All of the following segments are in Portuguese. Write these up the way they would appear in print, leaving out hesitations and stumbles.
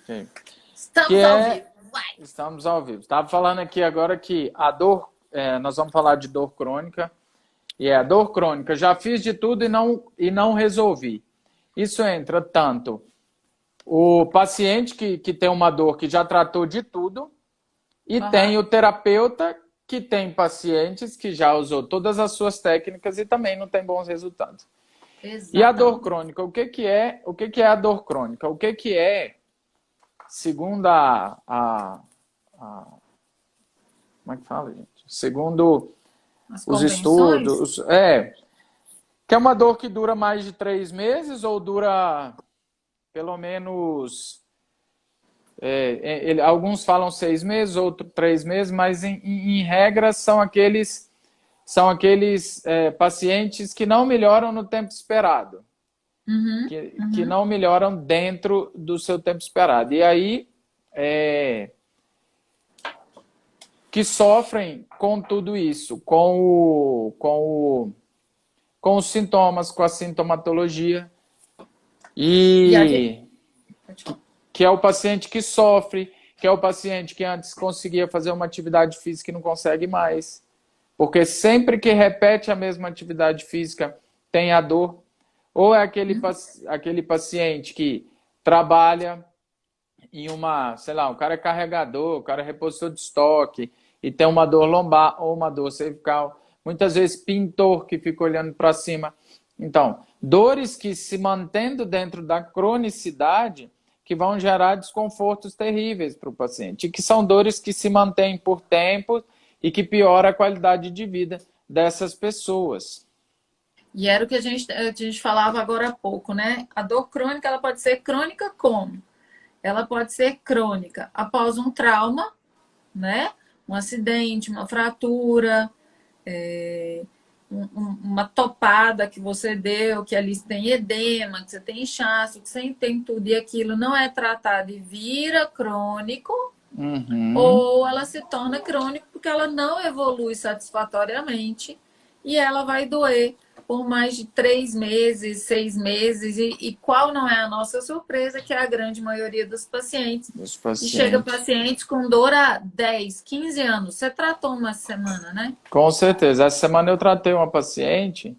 Ok. Estamos ao vivo. Vai. Estamos ao vivo. Estava falando aqui agora que a dor, nós vamos falar de dor crônica, e a dor crônica, já fiz de tudo e não resolvi. Isso entra tanto o paciente que tem uma dor que já tratou de tudo, e tem o terapeuta que tem pacientes que já usou todas as suas técnicas e também não tem bons resultados. Exatamente. E a dor crônica, o que é a dor crônica? O que é, segundo como é que fala, gente? Segundo As os convenções? estudos, que é uma dor que dura mais de 3 meses ou dura pelo menos, alguns falam 6 meses, outros 3 meses, mas em regra são aqueles pacientes que não melhoram no tempo esperado, que não melhoram dentro do seu tempo esperado. E aí, que sofrem com tudo isso, com os sintomas, com a sintomatologia, que é o paciente que sofre, que é o paciente que antes conseguia fazer uma atividade física e não consegue mais. Porque sempre que repete a mesma atividade física, tem a dor. Ou é aquele paciente que trabalha em o cara é carregador, o cara é repositor de estoque, e tem uma dor lombar ou uma dor cervical. Muitas vezes pintor que fica olhando para cima. Então, dores que se mantendo dentro da cronicidade, que vão gerar desconfortos terríveis para o paciente, e que são dores que se mantêm por tempo e que piora a qualidade de vida dessas pessoas. E era o que a gente falava agora há pouco, né? A dor crônica, ela pode ser crônica como? Ela pode ser crônica após um trauma, né? Um acidente, uma fratura, uma topada que você deu, que ali tem edema, que você tem inchaço, que você tem tudo e aquilo não é tratado e vira crônico, ou ela se torna crônico porque ela não evolui satisfatoriamente e ela vai doer por mais de 3 meses, 6 meses. E qual não é a nossa surpresa, que é a grande maioria dos pacientes. E chega pacientes com dor há 10, 15 anos. Você tratou uma semana, né? Com certeza. Essa semana eu tratei uma paciente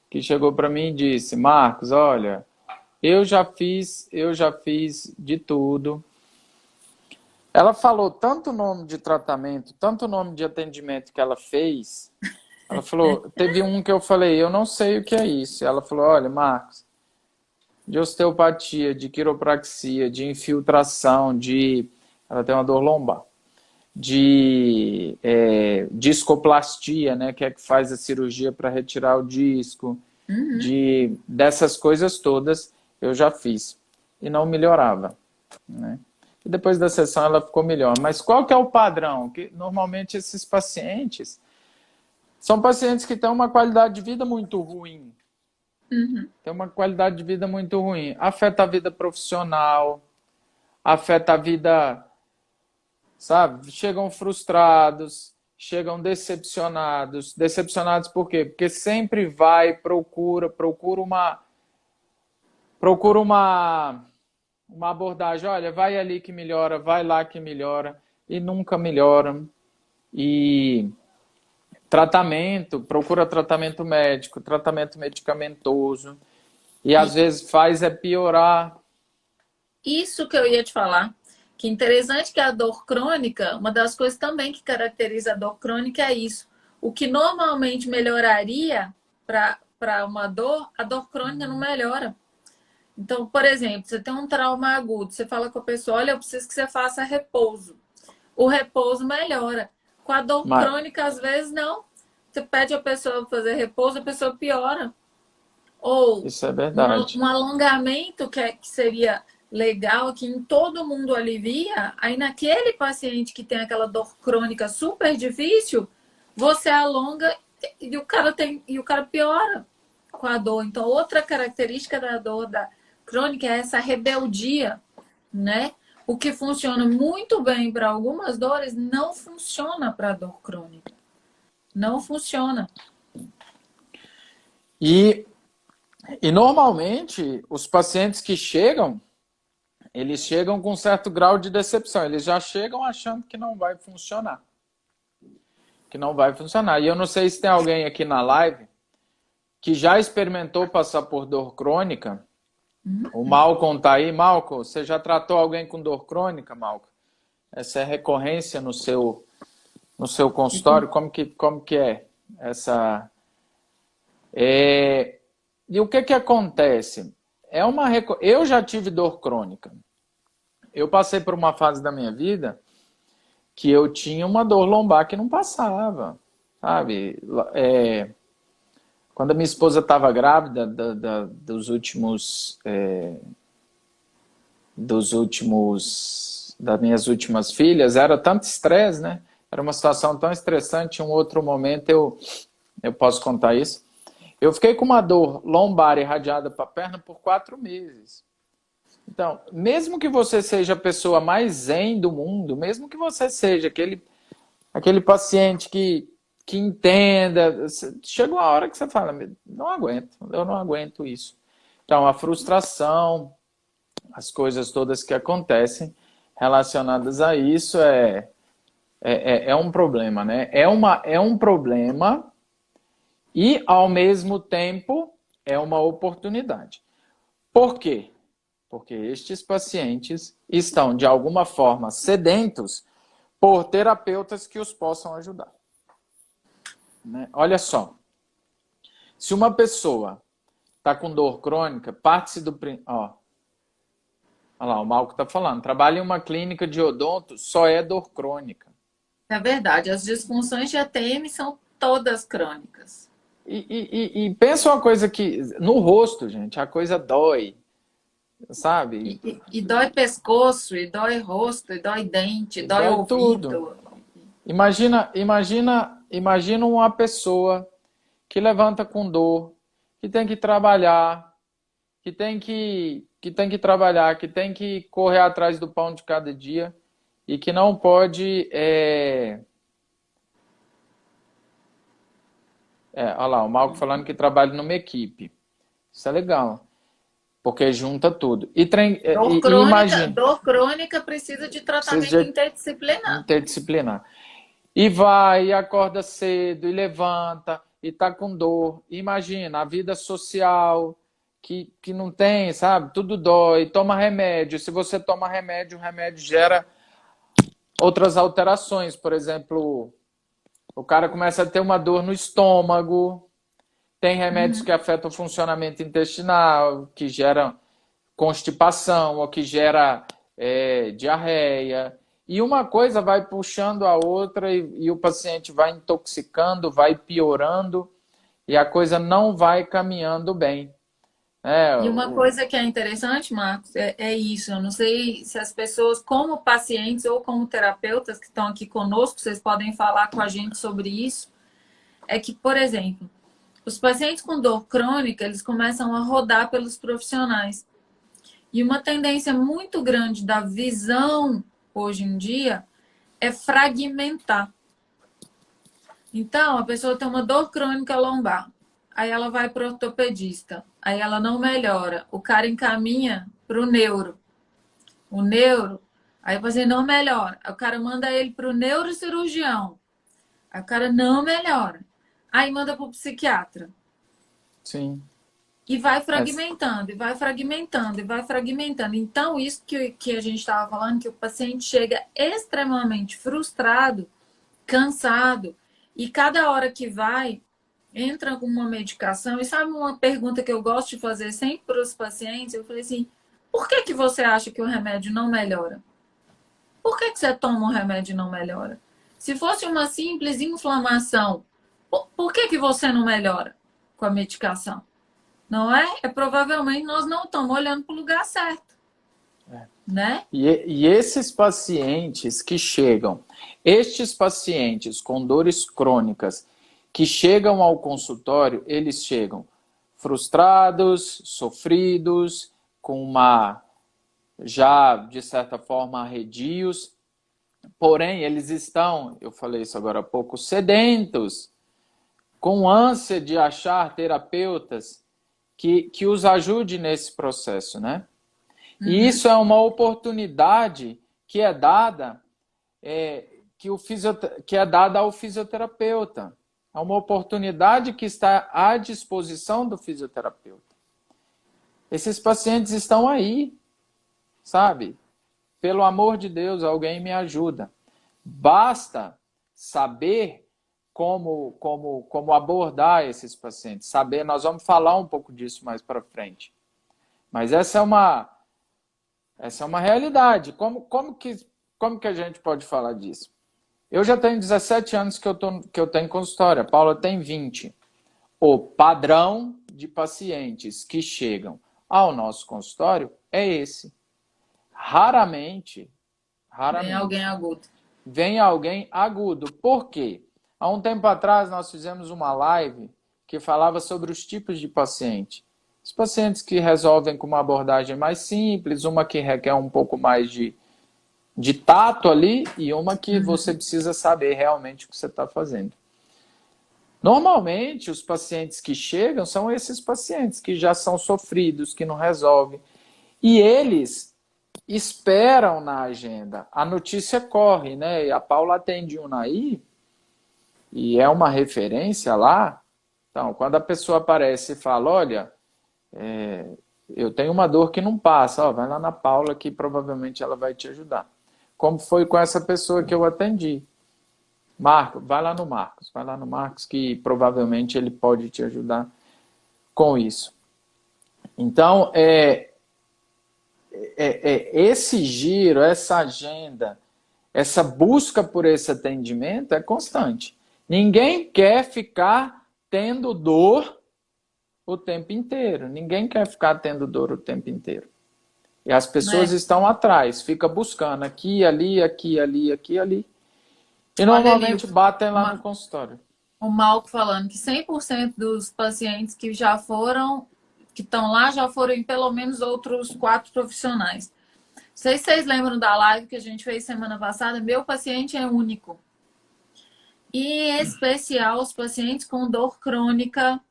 que chegou para mim e disse: Marcos, olha, eu já fiz de tudo. Ela falou tanto nome de tratamento, tanto nome de atendimento que ela fez. Ela falou, teve um que eu falei, eu não sei o que é isso. Ela falou, olha, Marcos, de osteopatia, de quiropraxia, de infiltração, ela tem uma dor lombar, de discoplastia, né, que é que faz a cirurgia para retirar o disco, dessas coisas todas eu já fiz e não melhorava, né? E depois da sessão ela ficou melhor. Mas qual que é o padrão? Que normalmente esses pacientes são pacientes que têm uma qualidade de vida muito ruim. Tem uma qualidade de vida muito ruim. Afeta a vida profissional, afeta a vida, sabe? Chegam frustrados, chegam decepcionados. Decepcionados por quê? Porque sempre procura uma abordagem. Olha, vai ali que melhora, vai lá que melhora, e nunca melhoram. E procura tratamento médico, tratamento medicamentoso, e às vezes faz piorar. Isso que eu ia te falar. Que interessante que a dor crônica, uma das coisas também que caracteriza a dor crônica é isso. O que normalmente melhoraria para uma dor, a dor crônica não melhora. Então, por exemplo, você tem um trauma agudo, você fala com a pessoa, olha, eu preciso que você faça repouso. O repouso melhora. Com a dor crônica, às vezes, não. Você pede a pessoa fazer repouso, a pessoa piora. Ou isso é verdade. Um alongamento que seria legal, que em todo mundo alivia, aí naquele paciente que tem aquela dor crônica super difícil, você alonga e o cara piora com a dor. Então, outra característica da dor crônica é essa rebeldia, né? O que funciona muito bem para algumas dores não funciona para a dor crônica. Não funciona. E normalmente, os pacientes que chegam, eles chegam com um certo grau de decepção. Eles já chegam achando que não vai funcionar. Que não vai funcionar. E eu não sei se tem alguém aqui na live que já experimentou passar por dor crônica. O Malcolm tá aí. Malcolm, você já tratou alguém com dor crônica, Malcolm? Essa é recorrência no seu consultório? Como que é essa... E o que acontece? Eu já tive dor crônica. Eu passei por uma fase da minha vida que eu tinha uma dor lombar que não passava, sabe? Quando a minha esposa estava grávida das minhas últimas filhas, era tanto estresse, né? Era uma situação tão estressante. Em um outro momento eu posso contar isso. Eu fiquei com uma dor lombar irradiada para a perna por 4 meses. Então, mesmo que você seja a pessoa mais zen do mundo, mesmo que você seja aquele paciente que entenda, chega uma hora que você fala, não aguento, eu não aguento isso. Então, a frustração, as coisas todas que acontecem relacionadas a isso é um problema, né? É um problema e, ao mesmo tempo, é uma oportunidade. Por quê? Porque estes pacientes estão, de alguma forma, sedentos por terapeutas que os possam ajudar. Né? Olha só, se uma pessoa está com dor crônica, parte-se do... Olha lá, o Malco está falando, trabalha em uma clínica de odonto, só é dor crônica. É verdade, as disfunções de ATM são todas crônicas. E pensa uma coisa que, no rosto, gente, a coisa dói, sabe? E dói pescoço, e dói rosto, e dói dente, e dói ouvido. Tudo. Imagina uma pessoa que levanta com dor, que tem que trabalhar, que tem que trabalhar, que tem que correr atrás do pão de cada dia e que não pode... olha lá, o Malco falando que trabalha numa equipe. Isso é legal. Porque junta tudo. Dor crônica precisa de tratamento interdisciplinar. Interdisciplinar. E vai, e acorda cedo, e levanta, e tá com dor. Imagina, a vida social, que não tem, sabe? Tudo dói, toma remédio. Se você toma remédio, o remédio gera outras alterações. Por exemplo, o cara começa a ter uma dor no estômago. Tem remédios que afetam o funcionamento intestinal, que geram constipação, ou que gera diarreia. E uma coisa vai puxando a outra e o paciente vai intoxicando, vai piorando e a coisa não vai caminhando bem. E uma coisa que é interessante, Marcos, é isso. Eu não sei se as pessoas, como pacientes ou como terapeutas que estão aqui conosco, vocês podem falar com a gente sobre isso. É que, por exemplo, os pacientes com dor crônica, eles começam a rodar pelos profissionais. E uma tendência muito grande da visão hoje em dia é fragmentar. Então, a pessoa tem uma dor crônica lombar. Aí ela vai para o ortopedista. Aí ela não melhora. O cara encaminha para o neuro. O neuro, aí você não melhora. Aí o cara manda ele para o neurocirurgião. Aí o cara não melhora. Aí manda para o psiquiatra. Sim. E vai fragmentando, e vai fragmentando, e vai fragmentando. Então, isso que a gente estava falando, que o paciente chega extremamente frustrado, cansado, e cada hora que vai, entra com uma medicação. E sabe uma pergunta que eu gosto de fazer sempre para os pacientes? Eu falei assim, por que você acha que o remédio não melhora? Por que você toma um remédio e não melhora? Se fosse uma simples inflamação, por que você não melhora com a medicação? Não é? Provavelmente nós não estamos olhando para o lugar certo. Né? E esses pacientes que chegam, estes pacientes com dores crônicas que chegam ao consultório, eles chegam frustrados, sofridos, com já de certa forma arredios, porém eles estão, eu falei isso agora há pouco, sedentos, com ânsia de achar terapeutas que os ajude nesse processo, né? E isso é uma oportunidade que é dada, que é dada ao fisioterapeuta. É uma oportunidade que está à disposição do fisioterapeuta. Esses pacientes estão aí, sabe? Pelo amor de Deus, alguém me ajuda. Basta saber como abordar esses pacientes. Saber, nós vamos falar um pouco disso mais para frente. Mas essa é uma realidade. Como que a gente pode falar disso? Eu já tenho 17 anos que eu tenho consultório. A Paula tem 20. O padrão de pacientes que chegam ao nosso consultório é esse. Raramente Vem alguém agudo. Vem alguém agudo. Por quê? Há um tempo atrás nós fizemos uma live que falava sobre os tipos de paciente. Os pacientes que resolvem com uma abordagem mais simples, uma que requer um pouco mais de tato ali e uma que você precisa saber realmente o que você está fazendo. Normalmente, os pacientes que chegam são esses pacientes que já são sofridos, que não resolvem. E eles esperam na agenda. A notícia corre, né? E a Paula atende um aí e é uma referência lá. Então, quando a pessoa aparece e fala, olha, eu tenho uma dor que não passa, ó, vai lá na Paula que provavelmente ela vai te ajudar. Como foi com essa pessoa que eu atendi. Marcos, vai lá no Marcos que provavelmente ele pode te ajudar com isso. Então, esse giro, essa agenda, essa busca por esse atendimento é constante. Ninguém quer ficar tendo dor o tempo inteiro. Ninguém quer ficar tendo dor o tempo inteiro. E as pessoas estão atrás, fica buscando aqui, ali, aqui, ali, aqui, ali. E normalmente batem lá no consultório. O Malco falando que 100% dos pacientes que já foram, que estão lá, já foram em pelo menos outros 4 profissionais. Não sei se vocês lembram da live que a gente fez semana passada, meu paciente é único. E em especial, os pacientes com dor crônica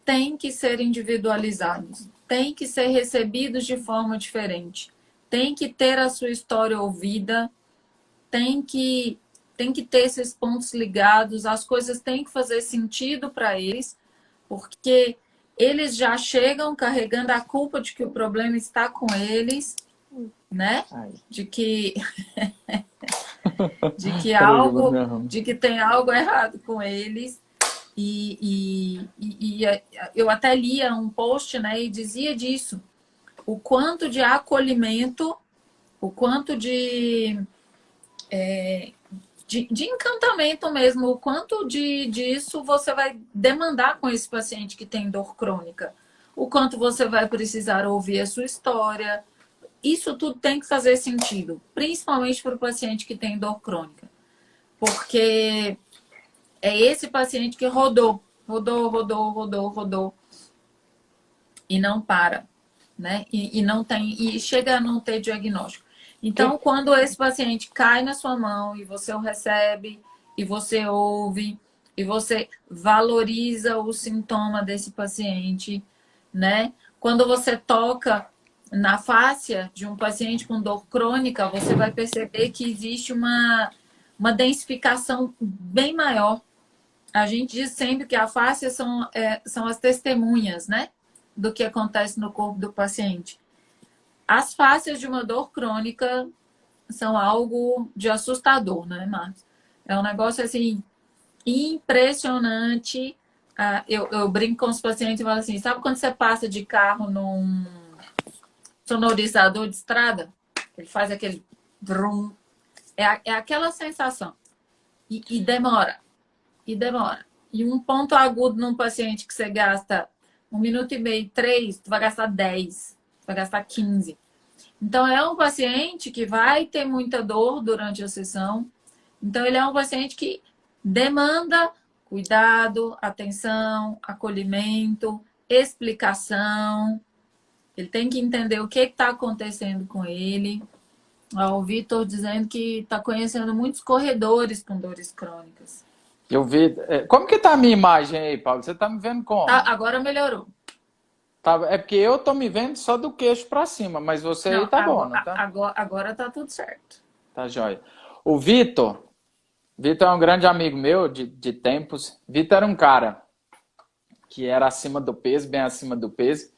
têm que ser individualizados, têm que ser recebidos de forma diferente, têm que ter a sua história ouvida, tem que ter esses pontos ligados, as coisas têm que fazer sentido para eles, porque eles já chegam carregando a culpa de que o problema está com eles, né? De que tem algo errado com eles. E eu até lia um post, né, e dizia disso. O quanto de acolhimento, o quanto de encantamento mesmo, o quanto disso você vai demandar com esse paciente que tem dor crônica. O quanto você vai precisar ouvir a sua história. Isso tudo tem que fazer sentido, principalmente para o paciente que tem dor crônica. Porque é esse paciente que rodou e não para, né? E chega a não ter diagnóstico. Então, quando esse paciente cai na sua mão e você o recebe, e você ouve, e você valoriza o sintoma desse paciente, né? Quando você toca na fáscia de um paciente com dor crônica, você vai perceber que existe uma densificação bem maior. A gente diz sempre que a fáscia são as testemunhas, né? Do que acontece no corpo do paciente. As fáscias de uma dor crônica são algo de assustador, né, Marcos? É um negócio, assim, impressionante. Eu brinco com os pacientes e falo assim, sabe quando você passa de carro num sonorizador de estrada? Ele faz aquele brum. É aquela sensação. E demora. E um ponto agudo num paciente que você gasta 1 minuto e meio, 3, tu vai gastar 10. Vai gastar 15. Então, é um paciente que vai ter muita dor durante a sessão. Então, ele é um paciente que demanda cuidado, atenção, acolhimento, explicação. Ele tem que entender o que está acontecendo com ele. O Vitor dizendo que está conhecendo muitos corredores com dores crônicas. Eu vi. Como que tá a minha imagem aí, Paulo? Você está me vendo como? Agora melhorou. Tá, é porque eu tô me vendo só do queixo pra cima, mas você aí Não, tá bom, não tá? agora tá tudo certo. Tá jóia. O Vitor é um grande amigo meu de tempos. Vitor era um cara que era acima do peso, bem acima do peso,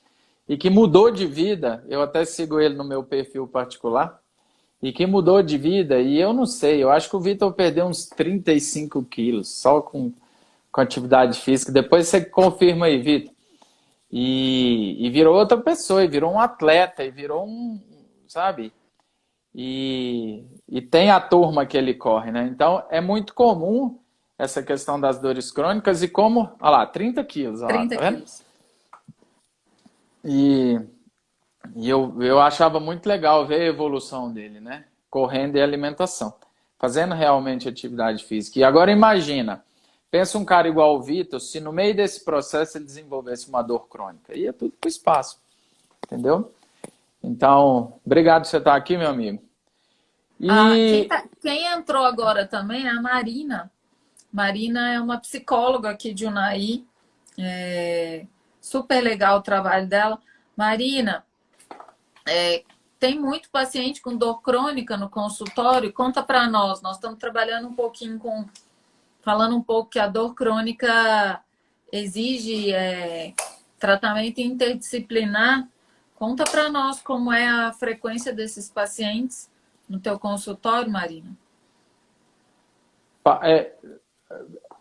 e que mudou de vida. Eu até sigo ele no meu perfil particular. E que mudou de vida, e eu não sei, eu acho que o Vitor perdeu uns 35 quilos só com atividade física. Depois você confirma aí, Vitor. E virou outra pessoa, e virou um atleta, e virou um, sabe? E tem a turma que ele corre, né? Então é muito comum essa questão das dores crônicas e como, olha lá, 30 quilos, olha lá, 30 tá vendo? quilos. E, eu achava muito legal ver a evolução dele, né? Correndo e alimentação, fazendo realmente atividade física. E agora imagina, pensa um cara igual o Vitor, se no meio desse processo ele desenvolvesse uma dor crônica, ia tudo pro espaço, entendeu? Então, obrigado por você estar aqui, meu amigo. E Quem entrou agora também é a Marina. Marina é uma psicóloga aqui de Unai. Super legal o trabalho dela. Marina, tem muito paciente com dor crônica no consultório? Conta para nós. Nós estamos trabalhando um pouquinho falando um pouco que a dor crônica exige tratamento interdisciplinar. Conta para nós como é a frequência desses pacientes no teu consultório, Marina.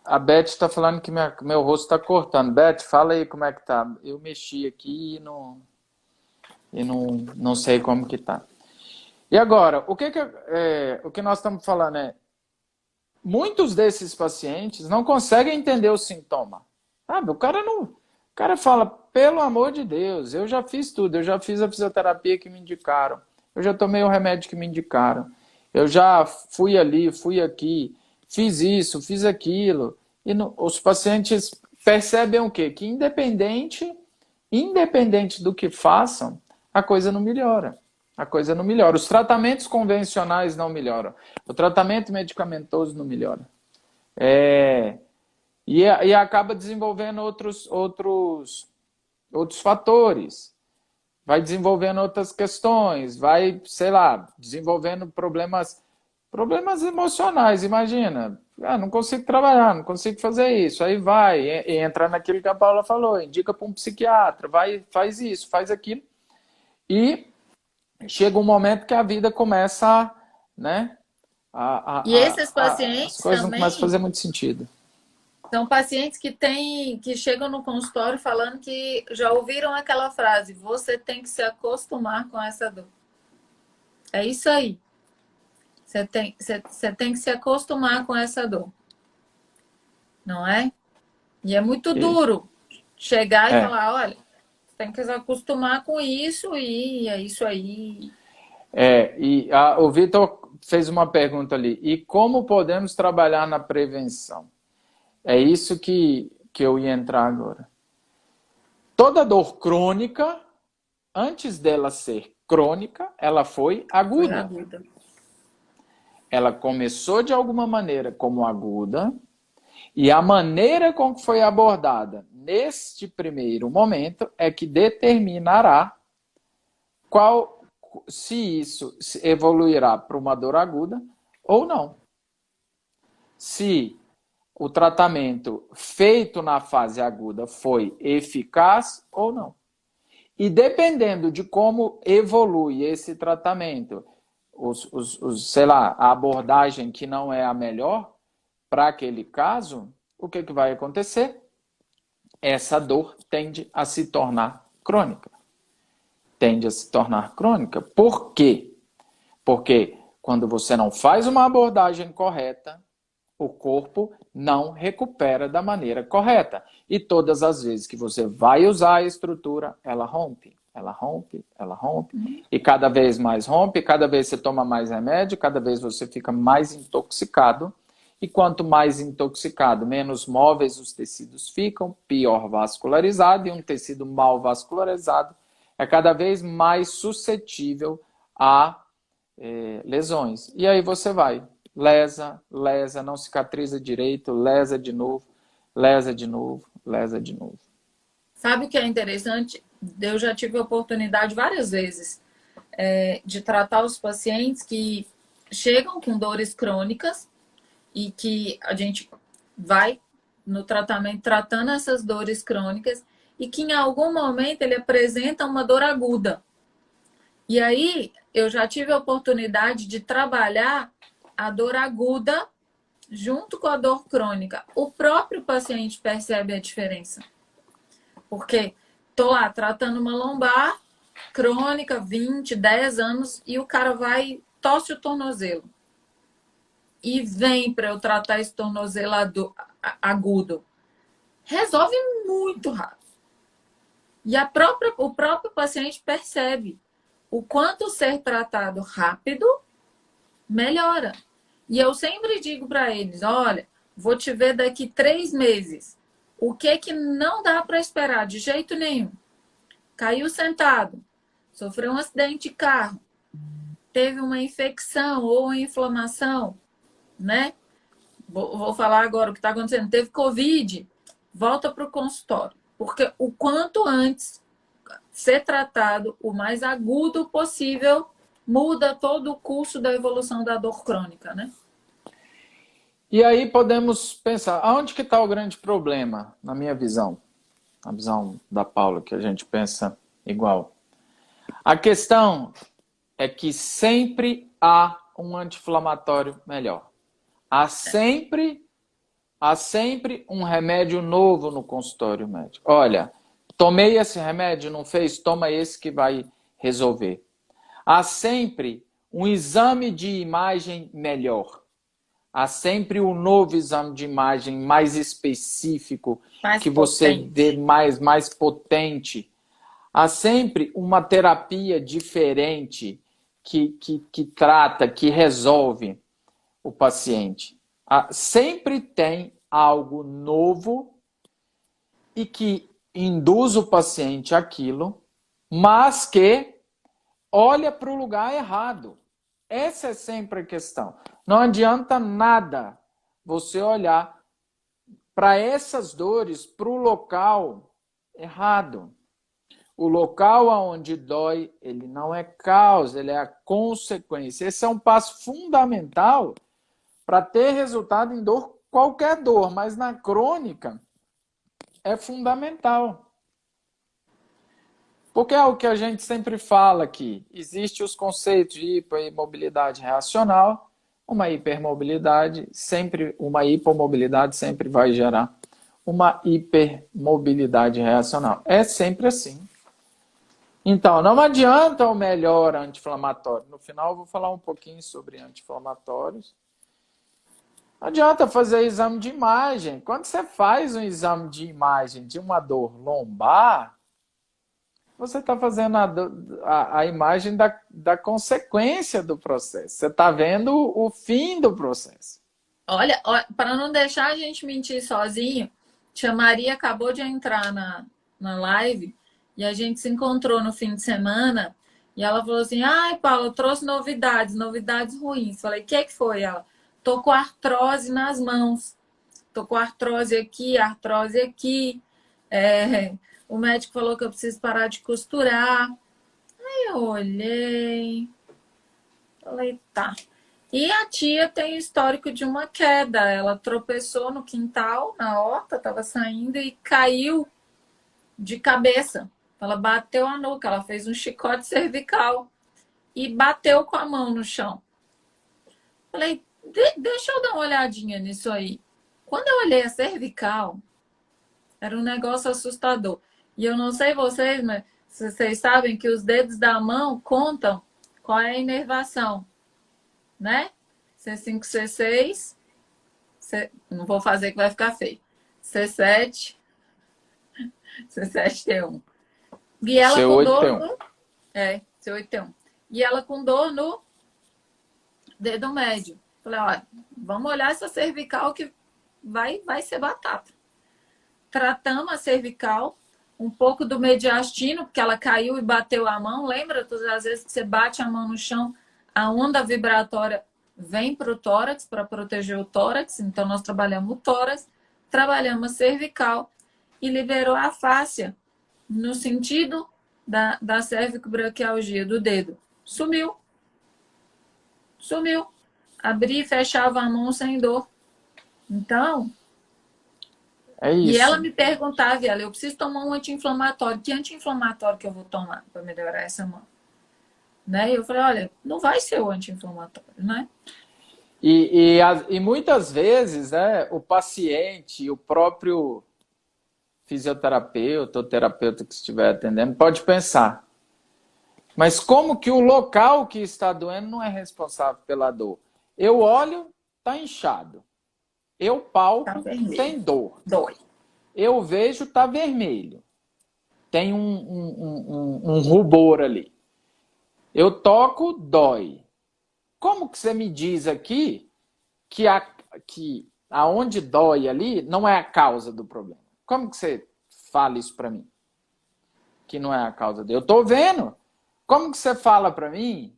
A Beth está falando que meu rosto está cortando. Beth, fala aí como é que tá. Eu mexi aqui e não sei como que tá. E agora, o que nós estamos falando é muitos desses pacientes não conseguem entender o sintoma. Sabe? O cara fala, pelo amor de Deus, eu já fiz tudo, eu já fiz a fisioterapia que me indicaram, eu já tomei o remédio que me indicaram, eu já fui ali, fui aqui, fiz isso, fiz aquilo. E os pacientes percebem o quê? Que independente do que façam, a coisa não melhora. A coisa não melhora. Os tratamentos convencionais não melhoram. O tratamento medicamentoso não melhora. E acaba desenvolvendo outros fatores. Vai desenvolvendo outras questões. Vai, sei lá, desenvolvendo problemas emocionais. Imagina. Não consigo trabalhar, não consigo fazer isso. Aí vai, entra naquilo que a Paula falou. Indica para um psiquiatra. Vai, faz isso, faz aquilo. E chega um momento que a vida começa, né? E esses as pacientes coisas não também começam a fazer muito sentido. são pacientes que chegam no consultório falando que já ouviram aquela frase: você tem que se acostumar com essa dor. É isso aí. Você tem que se acostumar com essa dor. Não é? E é muito duro chegar e falar, olha, você tem que se acostumar com isso e é isso aí. O Vitor fez uma pergunta ali. E como podemos trabalhar na prevenção? É isso que eu ia entrar agora. Toda dor crônica, antes dela ser crônica, ela foi aguda. Ela começou de alguma maneira como aguda, e a maneira com que foi abordada neste primeiro momento é que determinará se isso evoluirá para uma dor aguda ou não. Se o tratamento feito na fase aguda foi eficaz ou não. E dependendo de como evolui esse tratamento, sei lá, a abordagem que não é a melhor para aquele caso, o que vai acontecer? Essa dor tende a se tornar crônica. Tende a se tornar crônica. Por quê? Porque quando você não faz uma abordagem correta, o corpo não recupera da maneira correta. E todas as vezes que você vai usar a estrutura, ela rompe, ela rompe, ela rompe. E cada vez mais rompe, cada vez você toma mais remédio, cada vez você fica mais intoxicado. E quanto mais intoxicado, menos móveis os tecidos ficam, pior vascularizado. E um tecido mal vascularizado é cada vez mais suscetível a lesões. E aí você vai, lesa, não cicatriza direito, lesa de novo, lesa de novo, lesa de novo. Sabe o que é interessante? eu já tive a oportunidade várias vezes de tratar os pacientes que chegam com dores crônicas e que a gente vai no tratamento tratando essas dores crônicas e que em algum momento ele apresenta uma dor aguda. E aí eu já tive a oportunidade de trabalhar a dor aguda junto com a dor crônica. O próprio paciente percebe a diferença. Porque tô lá tratando uma lombar crônica, 20, 10 anos, e o cara vai, torce o tornozelo. E vem para eu tratar esse tornozelo agudo. Resolve muito rápido. E o próprio paciente percebe o quanto ser tratado rápido melhora. E eu sempre digo para eles, olha, vou te ver daqui 3 meses. O que não dá para esperar de jeito nenhum? Caiu sentado, sofreu um acidente de carro, teve uma infecção ou uma inflamação, né? Vou falar agora o que está acontecendo. Teve Covid, volta para o consultório. Porque o quanto antes ser tratado, o mais agudo possível, muda todo o curso da evolução da dor crônica, né? E aí podemos pensar, aonde que está o grande problema, na minha visão? A visão da Paula, que a gente pensa igual. A questão é que sempre há um anti-inflamatório melhor. Há sempre um remédio novo no consultório médico. Olha, tomei esse remédio, não fez? Toma esse que vai resolver. Há sempre um exame de imagem melhor. Há sempre um novo exame de imagem mais específico, que você vê mais potente. Há sempre uma terapia diferente que trata, que resolve o paciente. Sempre tem algo novo e que induz o paciente àquilo, mas que olha para o lugar errado. Essa é sempre a questão. Não adianta nada você olhar para essas dores, para o local errado. O local onde dói, ele não é causa, ele é a consequência. Esse é um passo fundamental para ter resultado em dor, qualquer dor, mas na crônica é fundamental. Porque é o que a gente sempre fala aqui. Existem os conceitos de hipermobilidade reacional. Uma hipermobilidade, uma hipomobilidade sempre vai gerar uma hipermobilidade reacional. É sempre assim. Então, não adianta o melhor anti-inflamatório. No final eu vou falar um pouquinho sobre anti-inflamatórios. Não adianta fazer exame de imagem. Quando você faz um exame de imagem de uma dor lombar, você está fazendo a imagem da consequência do processo. Você está vendo o fim do processo. Olha, para não deixar a gente mentir sozinho, Tia Maria acabou de entrar na live e a gente se encontrou no fim de semana e ela falou assim, ai, Paula, eu trouxe novidades ruins. Falei, o que foi? Ela, tô com artrose nas mãos. Tô com artrose aqui. O médico falou que eu preciso parar de costurar. Aí eu olhei, falei, tá. E a tia tem histórico de uma queda. Ela tropeçou no quintal, na horta, estava saindo e caiu de cabeça. Ela bateu a nuca, ela fez um chicote cervical e bateu com a mão no chão. Falei, deixa eu dar uma olhadinha nisso aí. Quando eu olhei a cervical, era um negócio assustador. E eu não sei vocês, mas vocês sabem que os dedos da mão contam qual é a inervação, né? C5, C6, não vou fazer que vai ficar feio. C7, C7, T1. E ela C8, com dor T1. no... C8, T1. E ela com dor no dedo médio. Falei, olha, vamos olhar essa cervical que vai ser batata. Tratamos a cervical, um pouco do mediastino, porque ela caiu e bateu a mão. Lembra todas as vezes que você bate a mão no chão, a onda vibratória vem para o tórax, para proteger o tórax. Então, nós trabalhamos o tórax, trabalhamos a cervical e liberou a fáscia, no sentido da cervicobraquialgia do dedo. Sumiu. Sumiu. Abri e fechava a mão sem dor. Então, É isso. E ela me perguntava, eu preciso tomar um anti-inflamatório. Que anti-inflamatório que eu vou tomar para melhorar essa mão? Né? E eu falei, olha, não vai ser o anti-inflamatório, né? E muitas vezes, né, o paciente, o próprio fisioterapeuta ou terapeuta que estiver atendendo, pode pensar, mas como que o local que está doendo não é responsável pela dor? Eu olho, está inchado. Eu palpo, tem dor. Dói. Eu vejo, está vermelho. Tem um rubor ali. Eu toco, dói. Como que você me diz aqui que aonde dói ali não é a causa do problema? Como que você fala isso para mim? Que não é a causa dele. Eu estou vendo. Como que você fala para mim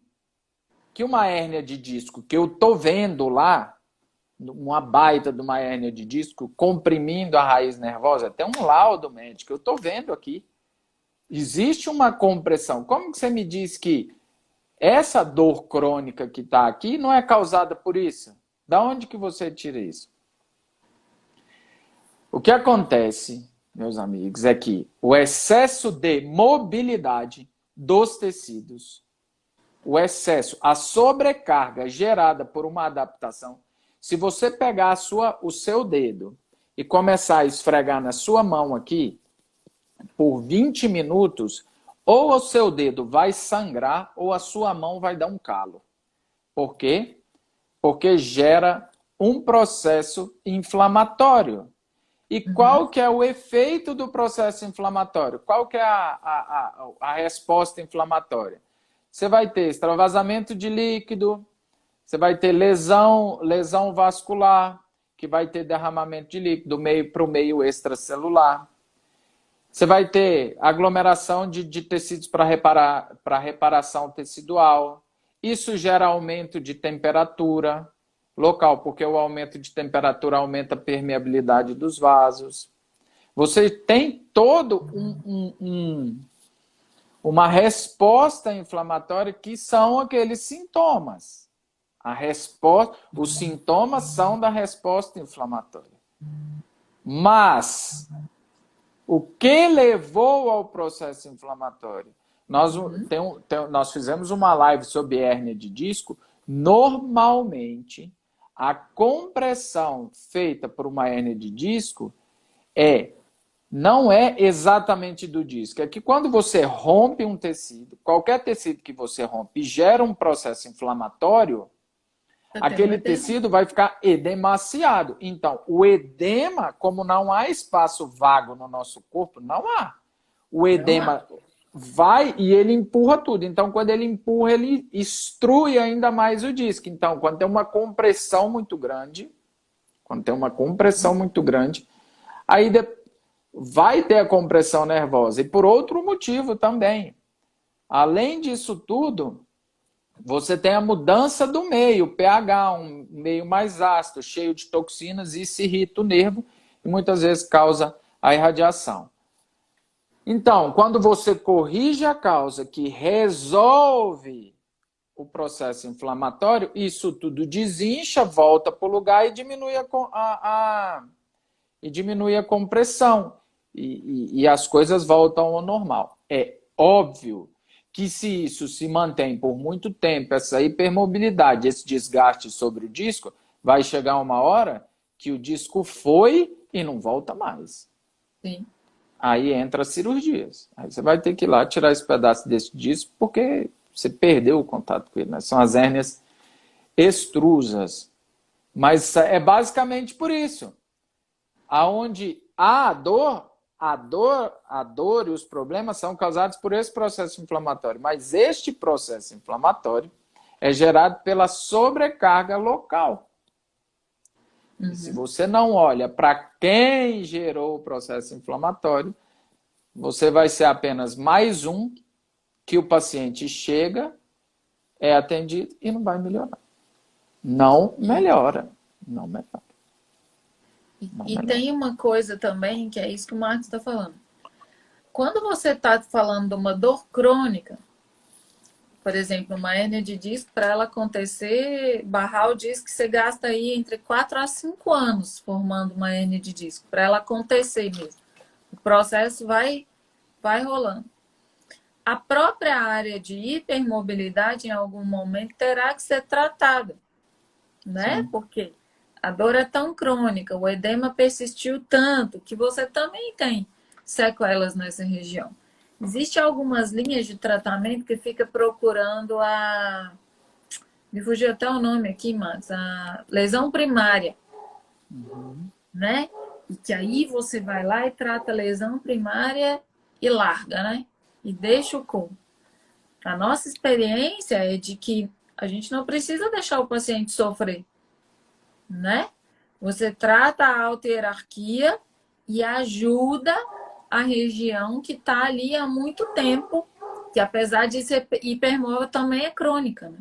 que uma hérnia de disco que eu estou vendo lá, uma baita de uma hérnia de disco comprimindo a raiz nervosa, tem um laudo médico, eu estou vendo aqui. Existe uma compressão. Como que você me diz que essa dor crônica que está aqui não é causada por isso? Da onde que você tira isso? O que acontece, meus amigos, é que o excesso de mobilidade dos tecidos, o excesso, a sobrecarga gerada por uma adaptação, se você pegar o seu dedo e começar a esfregar na sua mão aqui, por 20 minutos, ou o seu dedo vai sangrar ou a sua mão vai dar um calo. Por quê? Porque gera um processo inflamatório. E qual que é o efeito do processo inflamatório? Qual que é a resposta inflamatória? Você vai ter extravasamento de líquido, você vai ter lesão vascular, que vai ter derramamento de líquido para o meio extracelular. Você vai ter aglomeração de tecidos para reparação tecidual. Isso gera aumento de temperatura local, porque o aumento de temperatura aumenta a permeabilidade dos vasos. Você tem todo uma resposta inflamatória que são aqueles sintomas. Os sintomas são da resposta inflamatória. Mas o que levou ao processo inflamatório? Nós fizemos uma live sobre hérnia de disco. Normalmente, a compressão feita por uma hérnia de disco não é exatamente do disco. É que quando você rompe um tecido, qualquer tecido que você rompe gera um processo inflamatório, aquele tecido vai ficar edemaciado. Então, o edema, como não há espaço vago no nosso corpo, não há. O edema vai e ele empurra tudo. Então, quando ele empurra, ele extrui ainda mais o disco. Então, quando tem uma compressão muito grande, aí vai ter a compressão nervosa. E por outro motivo também. Além disso tudo, você tem a mudança do meio, pH, um meio mais ácido, cheio de toxinas, e isso irrita o nervo e muitas vezes causa a irradiação. Então, quando você corrige a causa que resolve o processo inflamatório, isso tudo desincha, volta para o lugar e diminui a compressão. E as coisas voltam ao normal. É óbvio que se isso se mantém por muito tempo, essa hipermobilidade, esse desgaste sobre o disco, vai chegar uma hora que o disco foi e não volta mais. Sim. Aí entra as cirurgias. Aí você vai ter que ir lá tirar esse pedaço desse disco porque você perdeu o contato com ele, né? São as hérnias extrusas. Mas é basicamente por isso. Aonde há a dor e os problemas são causados por esse processo inflamatório. Mas este processo inflamatório é gerado pela sobrecarga local. E se você não olha para quem gerou o processo inflamatório, você vai ser apenas mais um que o paciente chega, é atendido e não vai melhorar. Não melhora. Não melhora. E tem uma coisa também, que é isso que o Marcos está falando. quando você está falando de uma dor crônica, por exemplo, uma hérnia de disco, para ela acontecer, barrar o disco, você gasta aí entre 4 a 5 anos formando uma hérnia de disco, para ela acontecer mesmo. O processo vai rolando. A própria área de hipermobilidade, em algum momento, terá que ser tratada, né? Sim. Porque a dor é tão crônica, o edema persistiu tanto, que você também tem sequelas nessa região. Existem algumas linhas de tratamento que fica procurando me fugiu até o nome aqui, mas a lesão primária, né? E que aí você vai lá e trata a lesão primária e larga, né? E deixa o corpo. A nossa experiência é de que a gente não precisa deixar o paciente sofrer, né? Você trata a alta hierarquia e ajuda a região que está ali há muito tempo, que apesar de ser hipermóvel, também é crônica, né?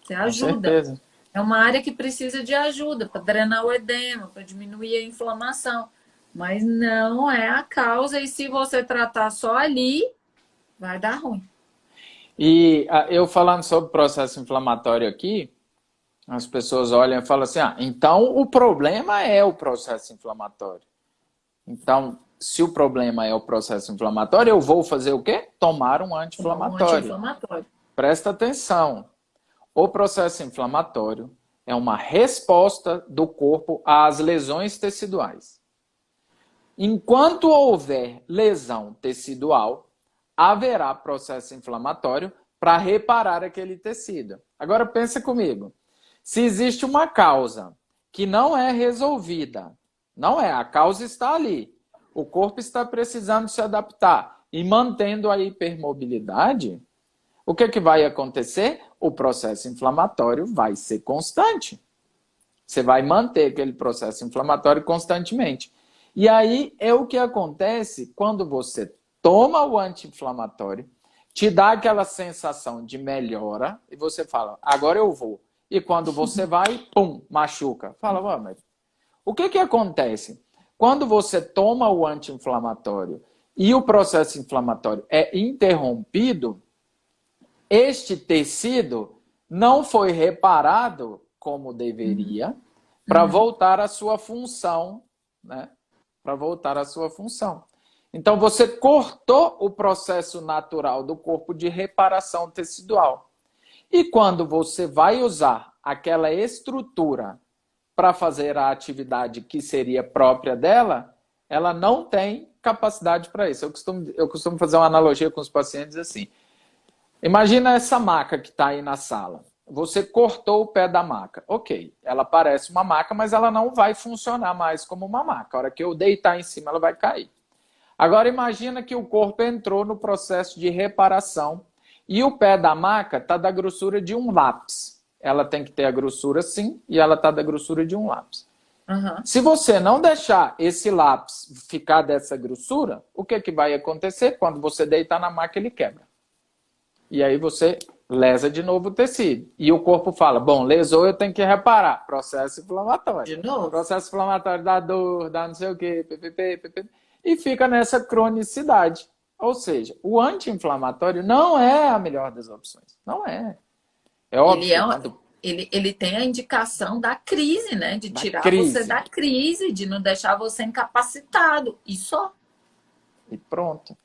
Você ajuda. Com certeza. É uma área que precisa de ajuda para drenar o edema, para diminuir a inflamação. Mas não é a causa, e se você tratar só ali, vai dar ruim. E eu falando sobre processo inflamatório aqui, as pessoas olham e falam assim, então o problema é o processo inflamatório. Então, se o problema é o processo inflamatório, eu vou fazer o quê? Tomar um anti-inflamatório. Presta atenção. O processo inflamatório é uma resposta do corpo às lesões teciduais. Enquanto houver lesão tecidual, haverá processo inflamatório para reparar aquele tecido. Agora pensa comigo. Se existe uma causa que não é resolvida, a causa está ali, o corpo está precisando se adaptar e mantendo a hipermobilidade, o que vai acontecer? O processo inflamatório vai ser constante. Você vai manter aquele processo inflamatório constantemente. E aí é o que acontece quando você toma o anti-inflamatório, te dá aquela sensação de melhora e você fala, agora eu vou. E quando você vai, pum, machuca. Fala, mas o que acontece? Quando você toma o anti-inflamatório e o processo inflamatório é interrompido, este tecido não foi reparado como deveria para voltar à sua função, né? Para voltar à sua função. Então, você cortou o processo natural do corpo de reparação tecidual. E quando você vai usar aquela estrutura para fazer a atividade que seria própria dela, ela não tem capacidade para isso. Eu costumo fazer uma analogia com os pacientes assim. Imagina essa maca que está aí na sala. Você cortou o pé da maca. Ok, ela parece uma maca, mas ela não vai funcionar mais como uma maca. A hora que eu deitar em cima, ela vai cair. Agora imagina que o corpo entrou no processo de reparação e o pé da maca está da grossura de um lápis. Ela tem que ter a grossura sim e ela está da grossura de um lápis. Se você não deixar esse lápis ficar dessa grossura, o que vai acontecer? Quando você deitar na maca, ele quebra. E aí você lesa de novo o tecido. E o corpo fala, bom, lesou, eu tenho que reparar. Processo inflamatório. De novo? Processo inflamatório dá dor, dá não sei o quê, e fica nessa cronicidade. Ou seja, o anti-inflamatório não é a melhor das opções. Não é. É óbvio. Ele tem a indicação da crise, né? De tirar você da crise, de não deixar você incapacitado. E só. E pronto.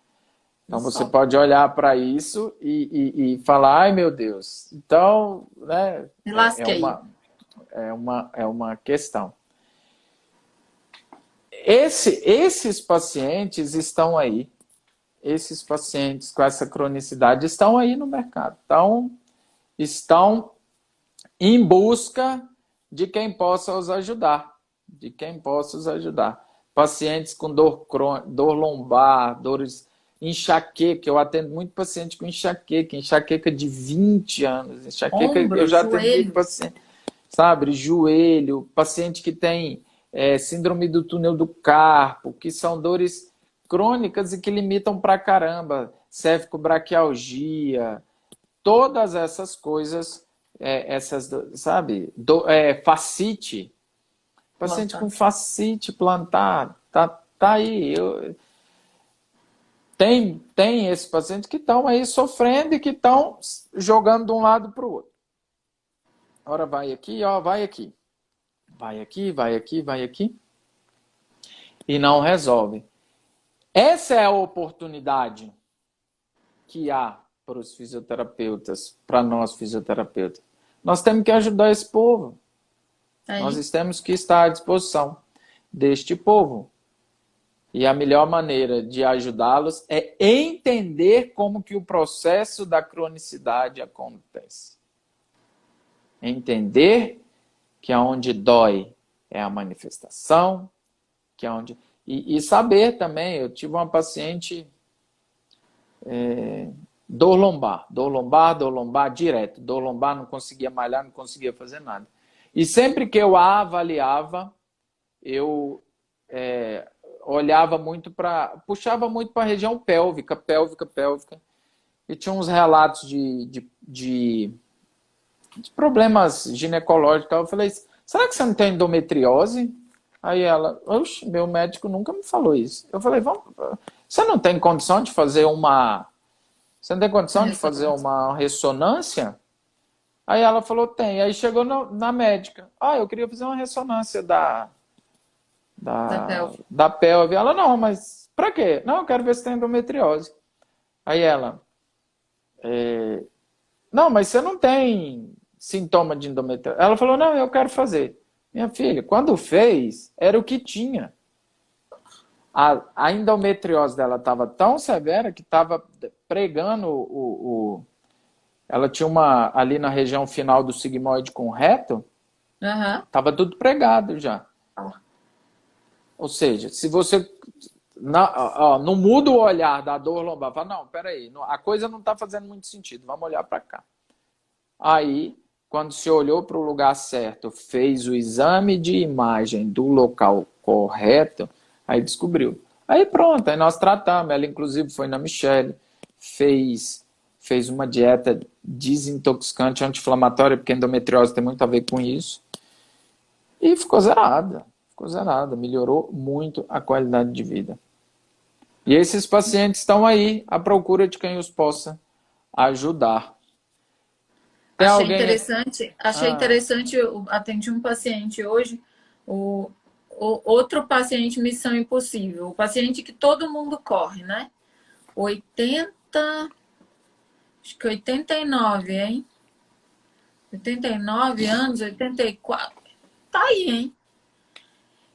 Então você pode olhar para isso e falar, ai meu Deus. Então, né? Me lasquei. É uma questão. Esses pacientes estão aí. Esses pacientes com essa cronicidade estão aí no mercado. Então, estão em busca de quem possa os ajudar. De quem possa os ajudar. Pacientes com dor lombar, dores, enxaqueca. Eu atendo muito paciente com enxaqueca de 20 anos. Enxaqueca, ombro, eu já joelho. atendi paciente, sabe, joelho, paciente que tem síndrome do túnel do carpo, que são dores crônicas e que limitam pra caramba. Cérvico-braquialgia, todas essas coisas, sabe? Fascite. Paciente com fascite plantar, tá aí. tem esses pacientes que estão aí sofrendo e que estão jogando de um lado para o outro. Ora, vai aqui, ó, vai aqui. Vai aqui, vai aqui, vai aqui. E não resolve. Essa é a oportunidade que há para os fisioterapeutas, para nós fisioterapeutas. Nós temos que ajudar esse povo. Nós temos que estar à disposição deste povo. E a melhor maneira de ajudá-los é entender como que o processo da cronicidade acontece. Entender que aonde dói é a manifestação, que aonde... E saber também, eu tive uma paciente dor lombar direto. Dor lombar, não conseguia malhar, não conseguia fazer nada. E sempre que eu a avaliava, eu olhava muito puxava muito para a região pélvica. E tinha uns relatos de problemas ginecológicos. Eu falei, será que você não tem endometriose? Aí ela, oxe, meu médico nunca me falou isso. Eu falei, você não tem condição de fazer uma... Você não tem condição de fazer uma ressonância? Aí ela falou, tem. Aí chegou na médica. Eu queria fazer uma ressonância da pelve. Ela, não, mas pra quê? Não, eu quero ver se tem endometriose. Aí ela, não, mas você não tem sintoma de endometriose. Ela falou, não, eu quero fazer. Minha filha, quando fez, era o que tinha. A endometriose dela estava tão severa que estava pregando ela tinha ali na região final do sigmoide com o reto, estava tudo pregado já. Ou seja, se você não muda o olhar da dor lombar, fala, não, peraí, a coisa não está fazendo muito sentido, vamos olhar para cá. Aí, quando se olhou para o lugar certo, fez o exame de imagem do local correto, aí descobriu. Aí pronto, aí nós tratamos. Ela, inclusive, foi na Michelle, fez uma dieta desintoxicante, anti-inflamatória, porque a endometriose tem muito a ver com isso. E ficou zerada. Melhorou muito a qualidade de vida. E esses pacientes estão aí à procura de quem os possa ajudar. Achei interessante, eu atendi um paciente hoje, outro paciente Missão Impossível, o paciente que todo mundo corre, né? 89, hein? 89 anos, 84, tá aí, hein?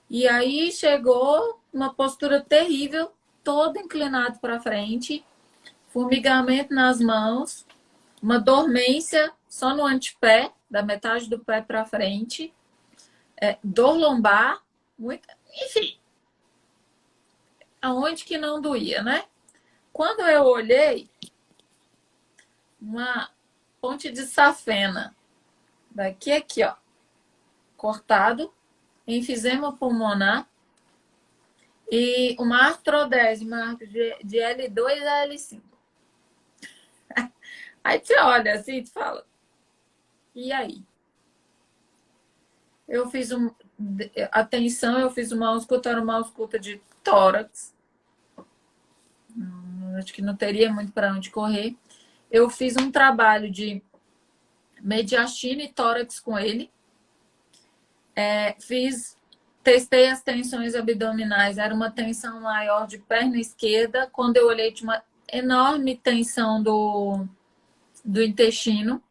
E aí chegou uma postura terrível, todo inclinado para frente, formigamento nas mãos, uma dormência só no antepé, da metade do pé para frente, dor lombar, enfim, aonde que não doía, né? Quando eu olhei, uma ponte de safena, daqui aqui, ó, cortado, enfisema pulmonar e uma artrodese, de L2 a L5. Aí você olha assim e fala, e aí? Eu fiz eu fiz uma ausculta, era uma ausculta de tórax. Acho que não teria muito para onde correr. Eu fiz um trabalho de mediastina e tórax com ele. Testei as tensões abdominais. Era uma tensão maior de perna esquerda. Quando eu olhei, tinha uma enorme tensão do intestino.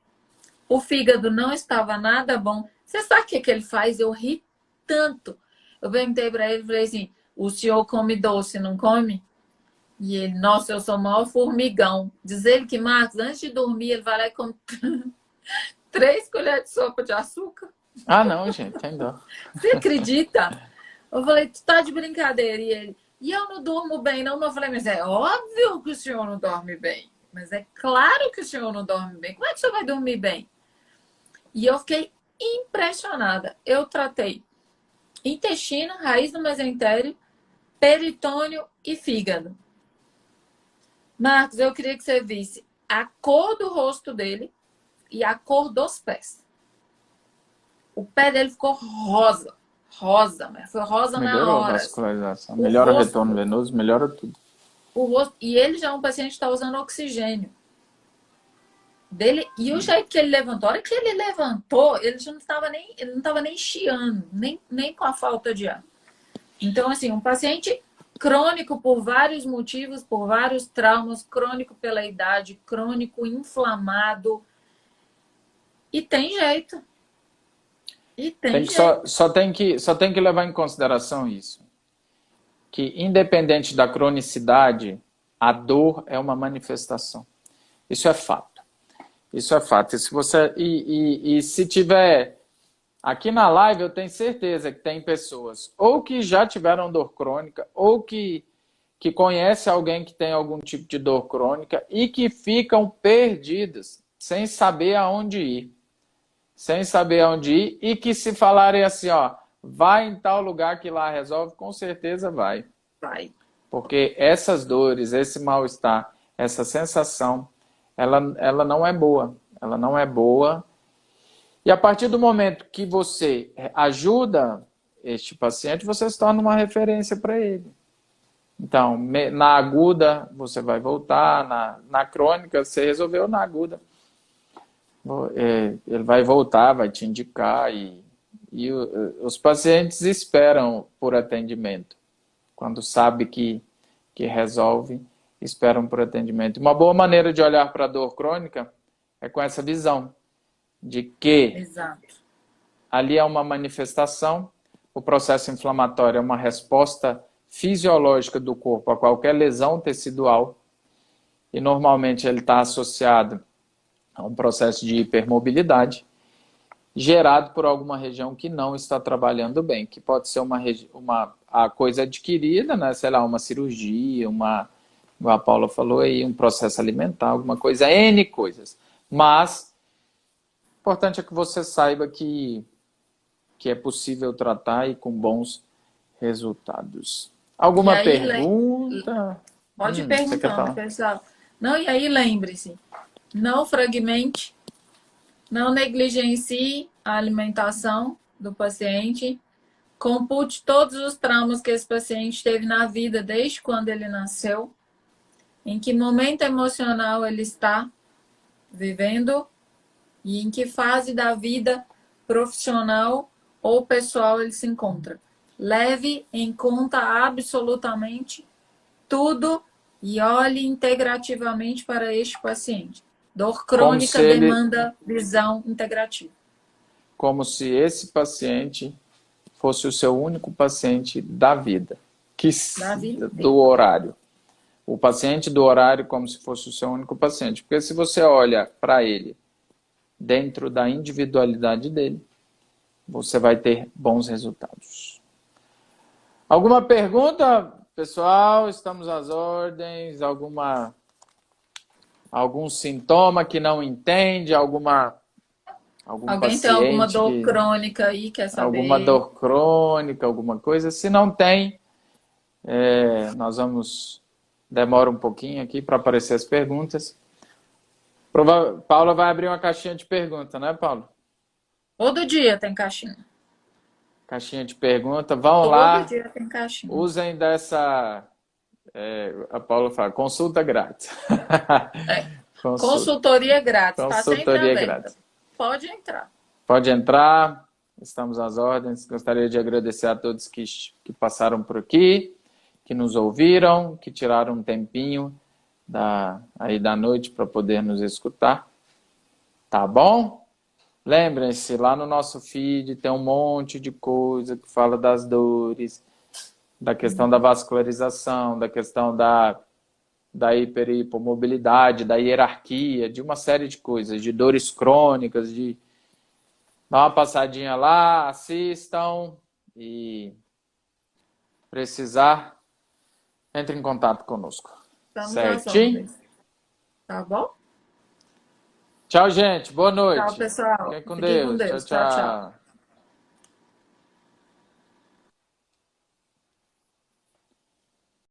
O fígado não estava nada bom. Você sabe o que ele faz? Eu ri tanto. Eu perguntei para ele, falei assim, o senhor come doce, não come? E ele, nossa, eu sou o maior formigão. Diz ele que, Marcos, antes de dormir, ele vai lá e come 3 colheres de sopa de açúcar. Não, gente, tem dó. Você acredita? Eu falei, tu tá de brincadeira. E ele, eu não durmo bem, não. Eu falei, mas é óbvio que o senhor não dorme bem. Mas é claro que o senhor não dorme bem. Como é que o senhor vai dormir bem? E eu fiquei impressionada. Eu tratei intestino, raiz do mesentério, peritônio e fígado. Marcos, eu queria que você visse a cor do rosto dele e a cor dos pés. O pé dele ficou rosa. Rosa, mas foi rosa na hora. Melhorou a vascularização, melhora o retorno venoso, melhora tudo. e ele já é um paciente que está usando oxigênio. E o jeito que ele levantou, a hora que ele levantou, ele já não estava nem chiando, nem com a falta de ar. Então, assim, um paciente crônico por vários motivos, por vários traumas, crônico pela idade, crônico inflamado. E tem jeito. Só tem que levar em consideração isso. Que independente da cronicidade, a dor é uma manifestação. Isso é fato. Isso é fato. E se tiver... Aqui na live eu tenho certeza que tem pessoas ou que já tiveram dor crônica ou que conhece alguém que tem algum tipo de dor crônica e que ficam perdidas, sem saber aonde ir. Sem saber aonde ir e que se falarem assim, ó, vai em tal lugar que lá resolve, com certeza vai. Vai. Porque essas dores, esse mal-estar, essa sensação, ela não é boa. Ela não é boa. E a partir do momento que você ajuda este paciente, você se torna uma referência para ele. Então, na aguda, você vai voltar, na crônica, você resolveu na aguda. Ele vai voltar, vai te indicar e os pacientes esperam por atendimento. Quando sabe que resolve, esperam por atendimento. Uma boa maneira de olhar para a dor crônica é com essa visão de que Exato. Ali é uma manifestação, o processo inflamatório é uma resposta fisiológica do corpo a qualquer lesão tecidual e normalmente ele está associado a um processo de hipermobilidade gerado por alguma região que não está trabalhando bem, que pode ser a coisa adquirida, né? Sei lá, uma cirurgia, como a Paula falou aí, um processo alimentar, alguma coisa, N coisas. Mas o importante é que você saiba que é possível tratar e com bons resultados. Alguma pergunta? Pode perguntar, pessoal. Não, e aí lembre-se, não fragmente, não negligencie a alimentação do paciente, compute todos os traumas que esse paciente teve na vida desde quando ele nasceu, em que momento emocional ele está vivendo e em que fase da vida profissional ou pessoal ele se encontra. Leve em conta absolutamente tudo e olhe integrativamente para este paciente. Dor crônica demanda visão integrativa. Como se esse paciente fosse o seu único paciente da vida. Do horário. O paciente do horário como se fosse o seu único paciente. Porque se você olha para ele dentro da individualidade dele, você vai ter bons resultados. Alguma pergunta, pessoal? Estamos às ordens. Algum sintoma que não entende? Alguém tem alguma dor crônica aí, quer saber? Alguma dor crônica, alguma coisa? Se não tem, nós vamos... Demora um pouquinho aqui para aparecer as perguntas. Paula vai abrir uma caixinha de pergunta, né, Paula? Todo dia tem caixinha. Caixinha de pergunta. Vão lá. Todo dia tem caixinha. Usem dessa... a Paula fala, consulta grátis. Consultoria grátis. Consultoria tá grátis. Pode entrar. Pode entrar. Estamos às ordens. Gostaria de agradecer a todos que passaram por aqui, que nos ouviram, que tiraram um tempinho aí da noite para poder nos escutar. Tá bom? Lembrem-se, lá no nosso feed tem um monte de coisa que fala das dores, da questão da vascularização, da questão da hipermobilidade, da hierarquia, de uma série de coisas, de dores crônicas, dá uma passadinha lá, assistam e precisar, entre em contato conosco. Certinho? Tá bom? Tchau, gente. Boa noite. Tchau, pessoal. Fiquem com Deus. Tchau, tchau.